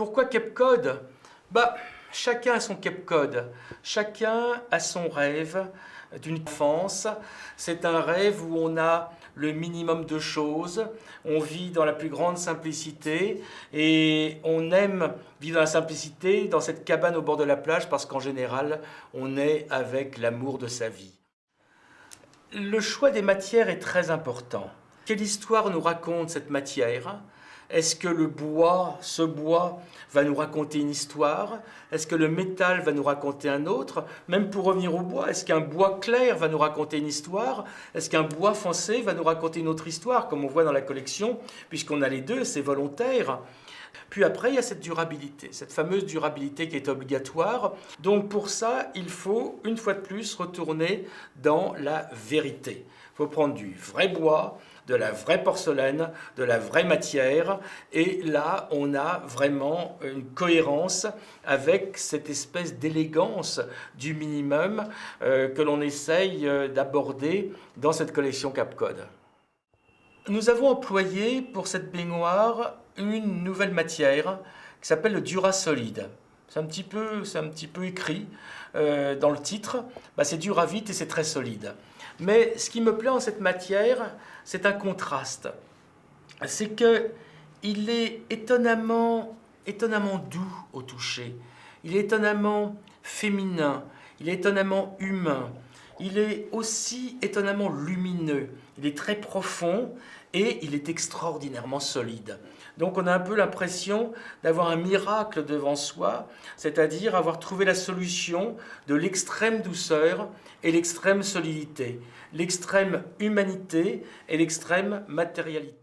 Pourquoi Cape Cod? Chacun a son Cape Cod, chacun a son rêve d'une enfance. C'est un rêve où on a le minimum de choses, on vit dans la plus grande simplicité et on aime vivre dans la simplicité dans cette cabane au bord de la plage parce qu'en général, on est avec l'amour de sa vie. Le choix des matières est très important. Quelle histoire nous raconte cette matière? Est-ce que le bois, ce bois, va nous raconter une histoire? Est-ce que le métal va nous raconter un autre? Même pour revenir au bois, est-ce qu'un bois clair va nous raconter une histoire? Est-ce qu'un bois foncé va nous raconter une autre histoire? Comme on voit dans la collection, puisqu'on a les deux, c'est volontaire. Puis après, il y a cette durabilité, cette fameuse durabilité qui est obligatoire. Donc pour ça, il faut, une fois de plus, retourner dans la vérité. Il faut prendre du vrai bois, de la vraie porcelaine, de la vraie matière. Et là, on a vraiment une cohérence avec cette espèce d'élégance du minimum que l'on essaye d'aborder dans cette collection Cape Cod. Nous avons employé pour cette baignoire une nouvelle matière qui s'appelle le Durasolid. C'est un petit peu écrit dans le titre. C'est dur à vite et c'est très solide. Mais ce qui me plaît en cette matière, c'est un contraste. C'est qu'il est étonnamment doux au toucher. Il est étonnamment féminin. Il est étonnamment humain. Il est aussi étonnamment lumineux. Il est très profond et il est extraordinairement solide. Donc on a un peu l'impression d'avoir un miracle devant soi, c'est-à-dire avoir trouvé la solution de l'extrême douceur et l'extrême solidité, l'extrême humanité et l'extrême matérialité.